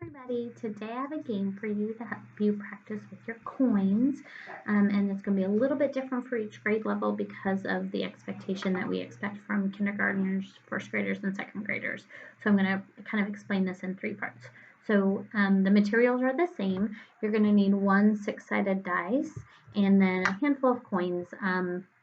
Everybody, today I have a game for you to help you practice with your coins, and it's going to be a little bit different for each grade level because of the expectation that we expect from kindergartners, first graders, and second graders. So I'm going to kind of explain this in three parts. So the materials are the same. You're going to need one six-sided dice and then a handful of coins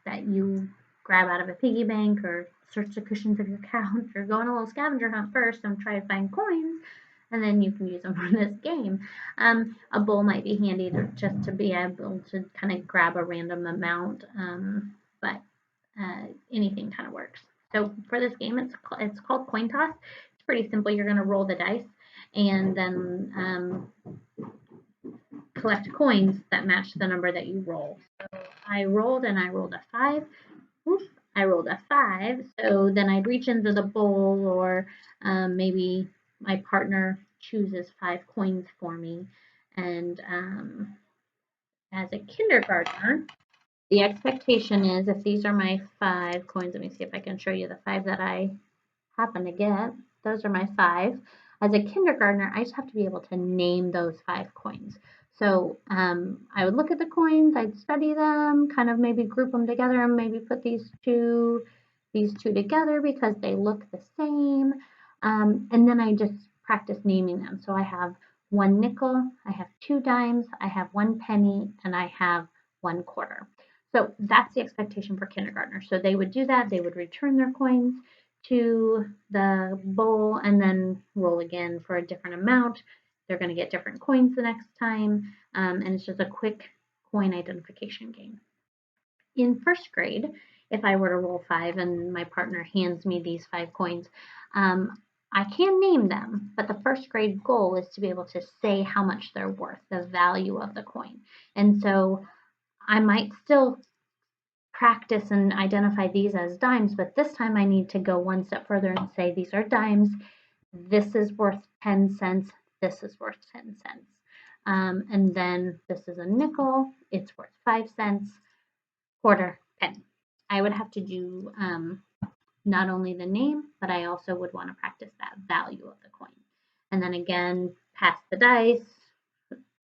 that you grab out of a piggy bank or search the cushions of your couch or go on a little scavenger hunt first and try to find coins, and then you can use them for this game. A bowl might be handy just to be able to kind of grab a random amount, but anything kind of works. So for this game, it's called coin toss. It's pretty simple. You're going to roll the dice and then collect coins that match the number that you roll. So I rolled a 5. Oof, I rolled a 5, so then I'd reach into the bowl, or maybe my partner chooses 5 coins for me. And as a kindergartner, the expectation is if these are my 5 coins, let me see if I can show you the 5 that I happen to get. Those are my 5. As a kindergartner, I just have to be able to name those 5 coins. So I would look at the coins, I'd study them, kind of maybe group them together and maybe put these two together because they look the same. And then I just practice naming them. So I have 1 nickel, I have 2 dimes, I have 1 penny, and I have 1 quarter. So that's the expectation for kindergartners. So they would do that, they would return their coins to the bowl and then roll again for a different amount. They're going to get different coins the next time, and it's just a quick coin identification game. In first grade, if I were to roll 5 and my partner hands me these 5 coins, I can name them, but the first grade goal is to be able to say how much they're worth, the value of the coin. And so I might still practice and identify these as dimes, but this time I need to go one step further and say these are dimes. This is worth 10 cents. This is worth 10 cents. And then this is a nickel. It's worth 5 cents. Quarter, penny. I would have to do not only the name, but I also would want to practice that value of the coin. And then again, pass the dice,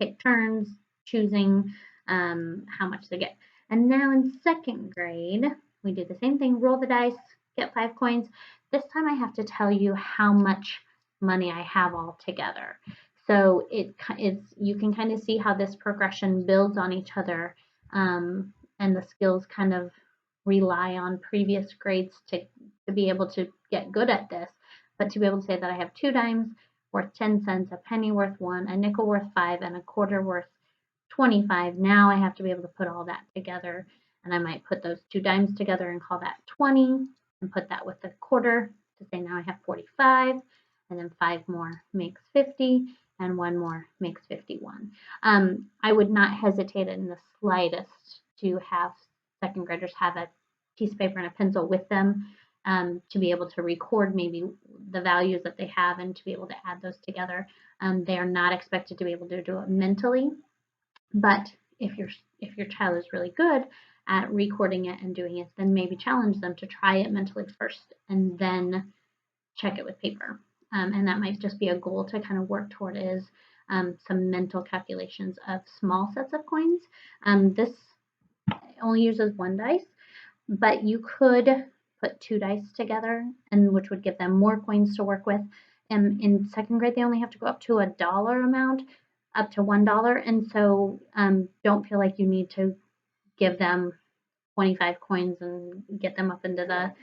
take turns, choosing how much they get. And now in second grade, we do the same thing, roll the dice, get 5 coins. This time I have to tell you how much money I have all together. So you can kind of see how this progression builds on each other, and the skills kind of rely on previous grades to be able to get good at this. But to be able to say that I have 2 dimes worth 10 cents, a penny worth 1, a nickel worth 5, and a quarter worth 25. Now I have to be able to put all that together, and I might put those 2 dimes together and call that 20, and put that with a quarter to say now I have 45, and then 5 more makes 50, and 1 more makes 51. I would not hesitate in the slightest to have second graders have a piece of paper and a pencil with them, to be able to record maybe the values that they have and to be able to add those together. They are not expected to be able to do it mentally, but if your child is really good at recording it and doing it, then maybe challenge them to try it mentally first and then check it with paper. And that might just be a goal to kind of work toward, is some mental calculations of small sets of coins. This only uses 1 dice, but you could put 2 dice together, and which would give them more coins to work with. And in second grade, they only have to go up to a dollar amount, up to $1, and so don't feel like you need to give them 25 coins and get them up into the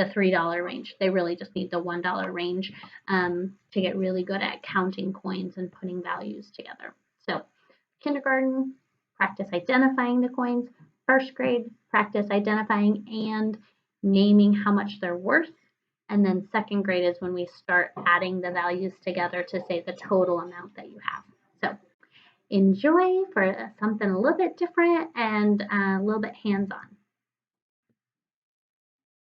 $3 range. They really just need the $1 range to get really good at counting coins and putting values together. So kindergarten, practice identifying the coins. First grade, practice identifying and naming how much they're worth. And then second grade is when we start adding the values together to say the total amount that you have. So enjoy for something a little bit different and a little bit hands-on.